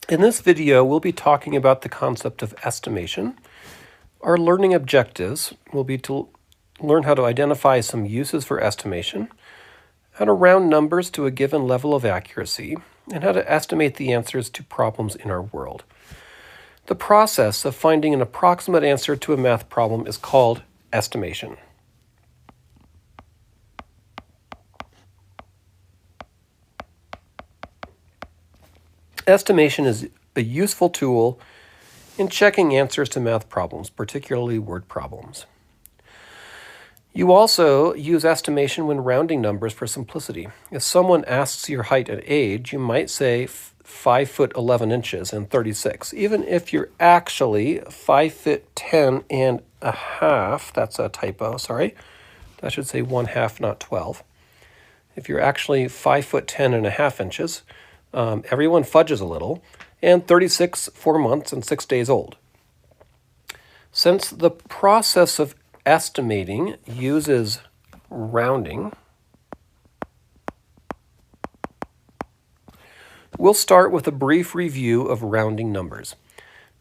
In this video, we'll be talking about the concept of estimation. Our learning objectives will be to learn how to identify some uses for estimation, how to round numbers to a given level of accuracy, and how to estimate the answers to problems in our world. The process of finding an approximate answer to a math problem is called estimation. Estimation is a useful tool in checking answers to math problems, particularly word problems. You also use estimation when rounding numbers for simplicity. If someone asks your height and age, you might say 5 foot 11 inches and 36, even if you're actually 5 foot 10 and a half. That's a typo, sorry. That should say 1/2, not 12. If you're actually 5 foot 10 and a half inches, everyone fudges a little, and 36, 4 months and 6 days old. Since the process of estimating uses rounding, we'll start with a brief review of rounding numbers.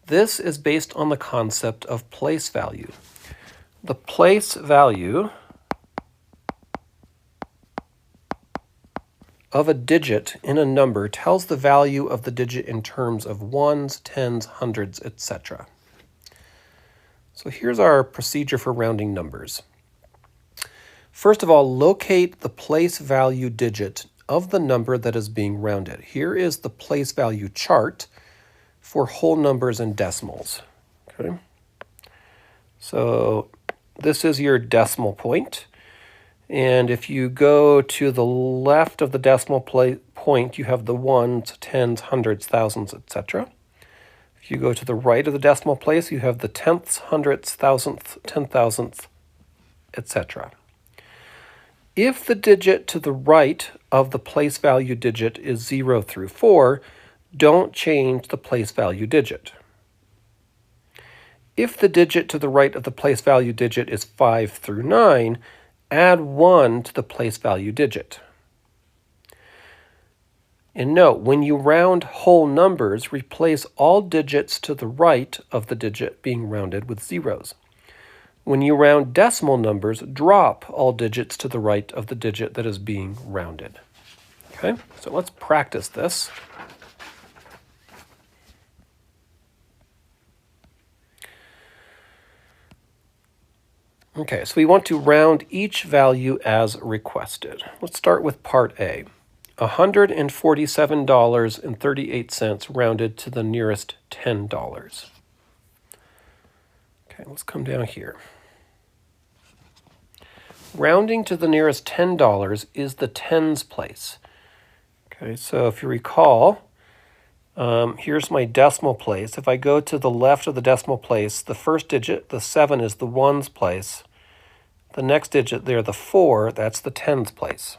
This is based on the concept of place value. The place value of a digit in a number tells the value of the digit in terms of ones, tens, hundreds, etc. So here's our procedure for rounding numbers. First of all, locate the place value digit of the number that is being rounded. Here is the place value chart for whole numbers and decimals. Okay. So this is your decimal point. And if you go to the left of the decimal point, you have the ones, tens, hundreds, thousands, etc. If you go to the right of the decimal place, you have the tenths, hundredths, thousandths, 10,000ths, etc. If the digit to the right of the place value digit is 0 through 4, don't change the place value digit. If the digit to the right of the place value digit is 5 through 9, add 1 to the place value digit. And note, when you round whole numbers, replace all digits to the right of the digit being rounded with zeros. When you round decimal numbers, drop all digits to the right of the digit that is being rounded. Okay, so let's practice this. Okay, so we want to round each value as requested. Let's start with part A. $147.38 rounded to the nearest $10. Okay, let's come down here. Rounding to the nearest $10 is the tens place. Okay, so if you recall, here's my decimal place. If I go to the left of the decimal place, the first digit, the 7, is the ones place. The next digit there, the 4, that's the tens place.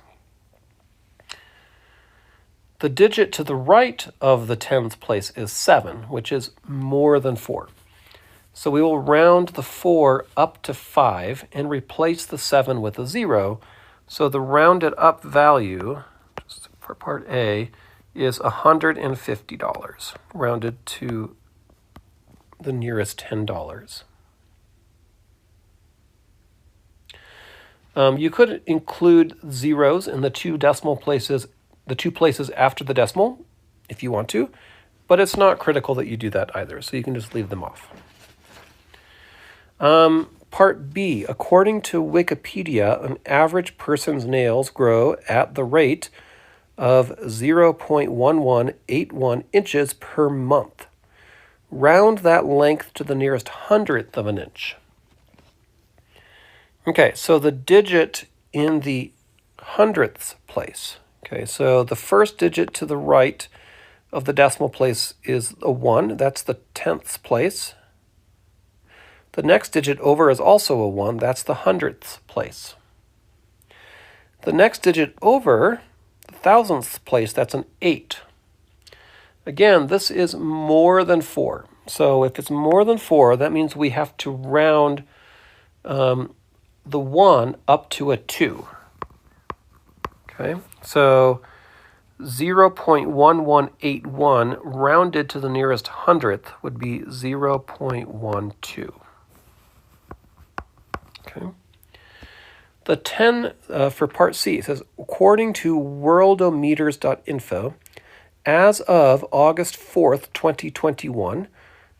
The digit to the right of the tens place is 7, which is more than 4. So we will round the 4 up to 5 and replace the 7 with a 0. So the rounded up value for part A is $150, rounded to the nearest $10. You could include zeros in the two decimal places, the two places after the decimal, if you want to, but it's not critical that you do that either, so you can just leave them off. Part B, according to Wikipedia, an average person's nails grow at the rate of 0.1181 inches per month. Round that length to the nearest hundredth of an inch. Okay, so the digit in the hundredths place. Okay, so the first digit to the right of the decimal place is a 1. That's the tenths place. The next digit over is also a 1. That's the hundredths place. The next digit over, the thousandths place, that's an 8. Again, this is more than 4. So if it's more than 4, that means we have to round the 1 up to a 2. Okay, so 0.1181 rounded to the nearest hundredth would be 0.12. Okay. The 10 for part C says, according to worldometers.info, as of August 4th, 2021,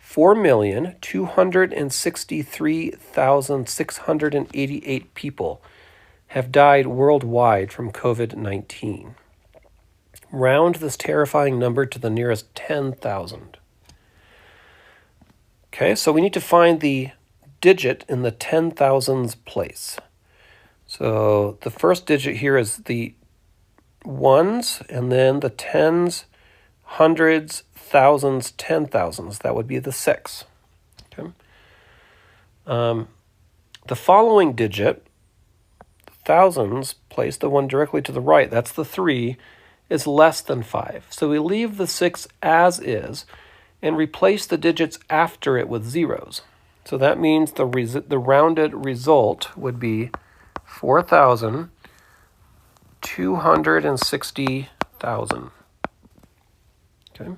4,263,688 people have died worldwide from COVID-19. Round this terrifying number to the nearest 10,000. Okay, so we need to find the digit in the 10,000s place. So the first digit here is the ones, and then the tens, hundreds, thousands, 10,000s. That would be the 6. Okay. The following digit, thousands place, the one directly to the right, that's the 3, is less than 5. So we leave the 6 as is and replace the digits after it with zeros. So that means the rounded result would be 4,260,000. Okay.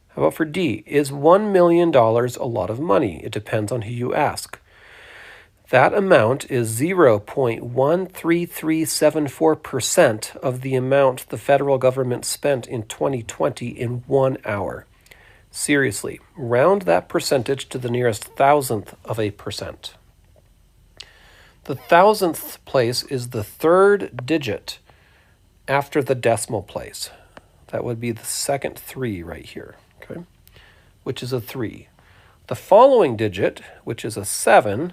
How about for D? Is $1 million a lot of money? It depends on who you ask. That amount is 0.13374% of the amount the federal government spent in 2020 in 1 hour. Seriously, round that percentage to the nearest thousandth of a percent. The thousandth place is the third digit after the decimal place. That would be the second 3 right here, okay, which is a 3. The following digit, which is a 7,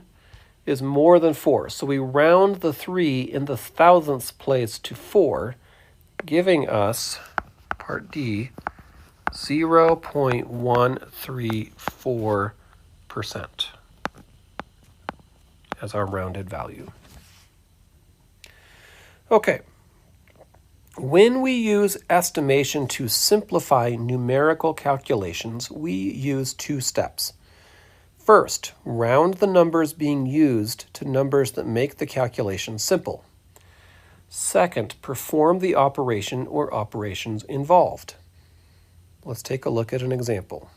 is more than 4. So we round the 3 in the thousandths place to 4, giving us, part D, 0.134% as our rounded value. Okay. When we use estimation to simplify numerical calculations, we use 2 steps. First, round the numbers being used to numbers that make the calculation simple. Second, perform the operation or operations involved. Let's take a look at an example.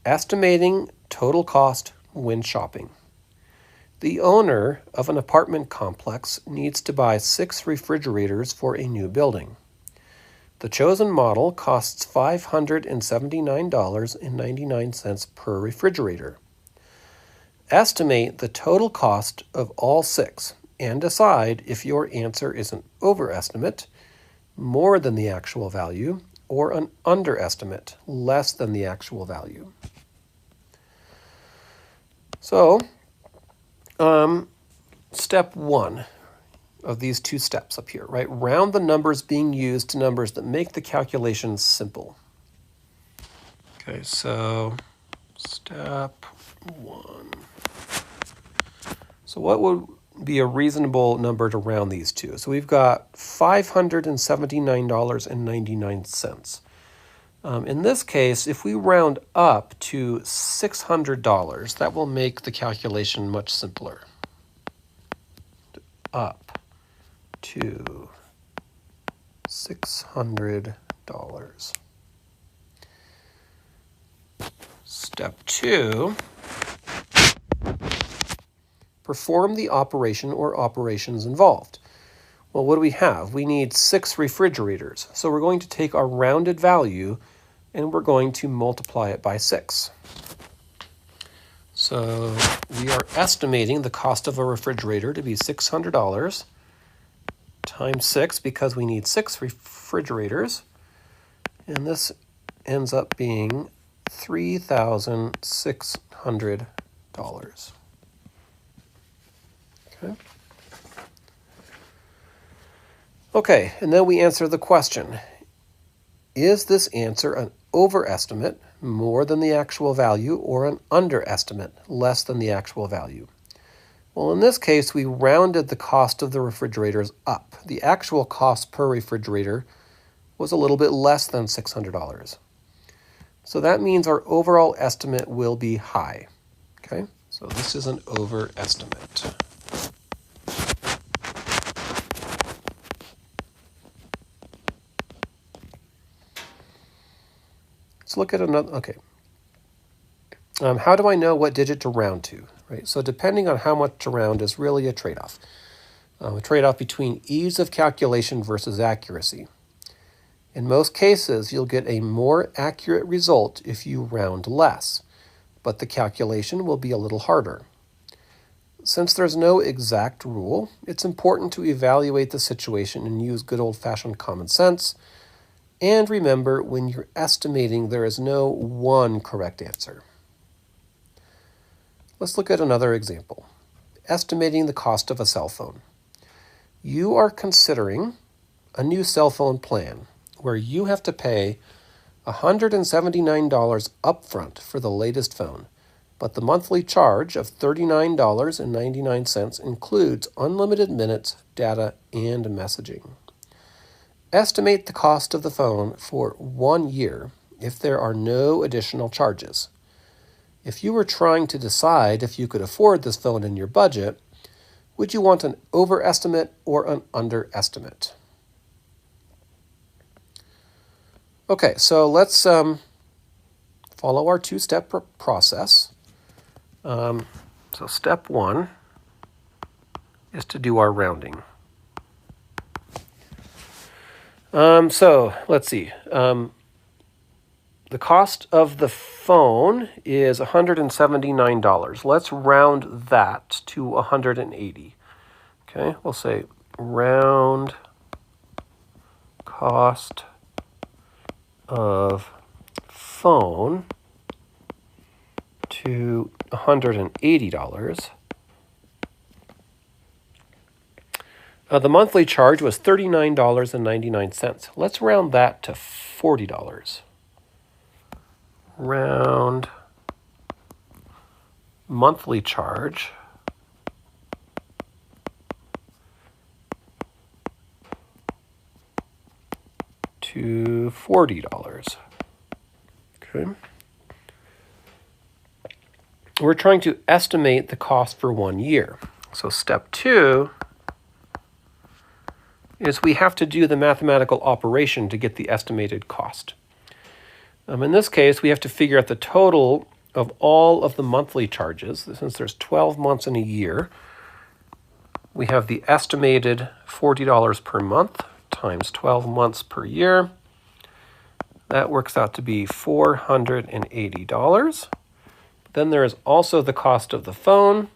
Estimating total cost when shopping. The owner of an apartment complex needs to buy 6 refrigerators for a new building. The chosen model costs $579.99 per refrigerator. Estimate the total cost of all 6 and decide if your answer is an overestimate, more than the actual value, or an underestimate, less than the actual value. So, step 1 of these 2 steps up here, right? Round the numbers being used to numbers that make the calculation simple. Okay, so step 1. So what would be a reasonable number to round these to? So we've got $579.99. In this case, if we round up to $600, that will make the calculation much simpler. Up to $600. Step 2, perform the operation or operations involved. Well, what do we have? We need 6 refrigerators. So we're going to take our rounded value and we're going to multiply it by 6. So we are estimating the cost of a refrigerator to be $600 times 6 because we need 6 refrigerators. And this ends up being $3,600. Okay. Okay, and then we answer the question. Is this answer an overestimate, more than the actual value, or an underestimate, less than the actual value? Well, in this case, we rounded the cost of the refrigerators up. The actual cost per refrigerator was a little bit less than $600. So that means our overall estimate will be high. Okay, so this is an overestimate. Let's look at another. Okay. How do I know what digit to round to? Right. So depending on how much to round is really a trade-off. A trade-off between ease of calculation versus accuracy. In most cases, you'll get a more accurate result if you round less, but the calculation will be a little harder. Since there's no exact rule, it's important to evaluate the situation and use good old-fashioned common sense. And remember, when you're estimating, there is no one correct answer. Let's look at another example. Estimating the cost of a cell phone. You are considering a new cell phone plan where you have to pay $179 upfront for the latest phone, but the monthly charge of $39.99 includes unlimited minutes, data, and messaging. Estimate the cost of the phone for 1 year if there are no additional charges. If you were trying to decide if you could afford this phone in your budget, would you want an overestimate or an underestimate? Okay, so let's follow our two-step process. So step 1 is to do our rounding. So let's see. The cost of the phone is $179. Let's round that to $180. Okay, we'll say round cost of phone to $180. The monthly charge was $39.99. Let's round that to $40. Round monthly charge to $40. Okay. We're trying to estimate the cost for 1 year. So step 2 is we have to do the mathematical operation to get the estimated cost. In this case, we have to figure out the total of all of the monthly charges. Since there's 12 months in a year, we have the estimated $40 per month times 12 months per year. That works out to be $480. Then there is also the cost of the phone.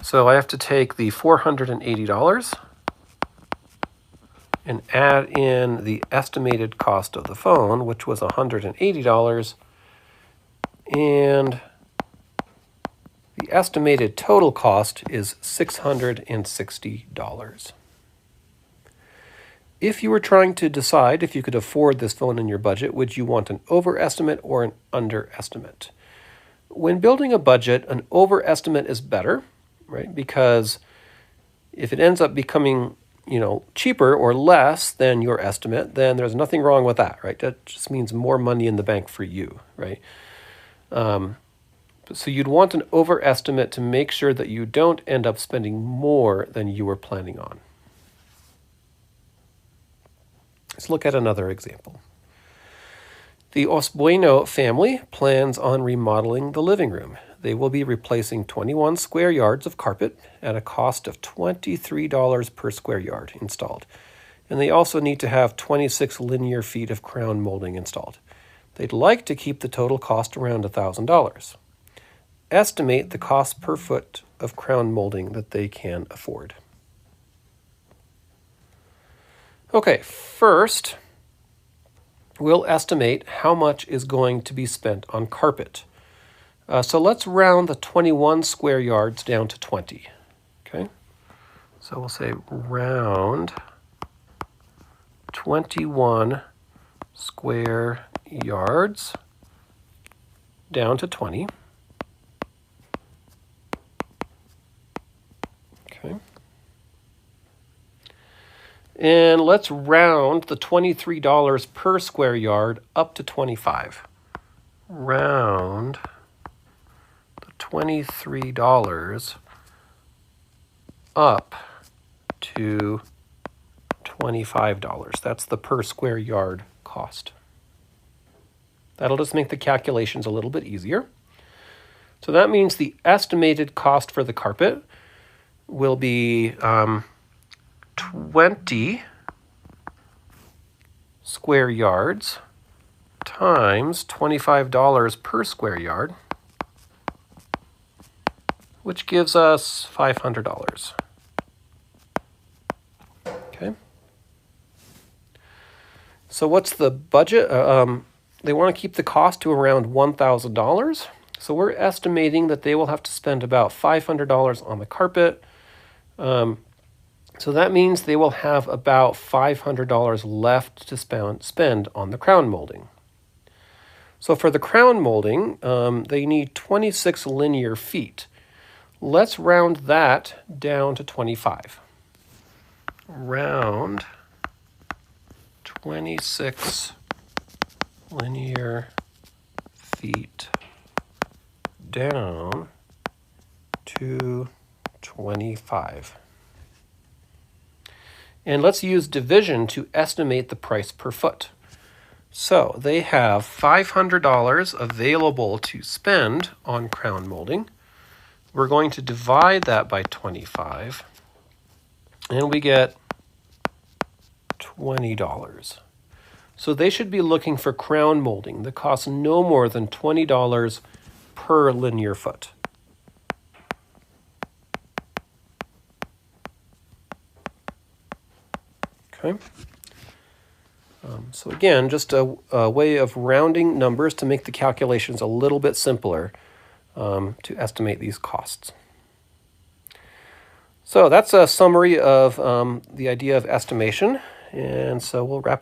So I have to take the $480 and add in the estimated cost of the phone, which was $180, and the estimated total cost is $660. If you were trying to decide if you could afford this phone in your budget, would you want an overestimate or an underestimate? When building a budget, an overestimate is better, right? Because if it ends up becoming cheaper or less than your estimate, then there's nothing wrong with that, right? That just means more money in the bank for you, right? So you'd want an overestimate to make sure that you don't end up spending more than you were planning on. Let's look at another example. The Osbueno family plans on remodeling the living room. They will be replacing 21 square yards of carpet at a cost of $23 per square yard installed. And they also need to have 26 linear feet of crown molding installed. They'd like to keep the total cost around $1,000. Estimate the cost per foot of crown molding that they can afford. Okay, first, we'll estimate how much is going to be spent on carpet. So let's round the 21 square yards down to 20. Okay, so we'll say round 21 square yards down to 20. Okay. And let's round the $23 per square yard up to 25. Round the $23 up to $25. That's the per square yard cost. That'll just make the calculations a little bit easier. So that means the estimated cost for the carpet will be 20 square yards times $25 per square yard, which gives us $500. Okay. So what's the budget? They want to keep the cost to around $1,000. So we're estimating that they will have to spend about $500 on the carpet. So that means they will have about $500 left to spend on the crown molding. So for the crown molding, they need 26 linear feet. Let's round that down to 25. Round 26 linear feet down to 25. And let's use division to estimate the price per foot. So they have $500 available to spend on crown molding. We're going to divide that by 25, and we get $20. So they should be looking for crown molding that costs no more than $20 per linear foot. Okay. So again, just a way of rounding numbers to make the calculations a little bit simpler to estimate these costs. So that's a summary of the idea of estimation, and so we'll wrap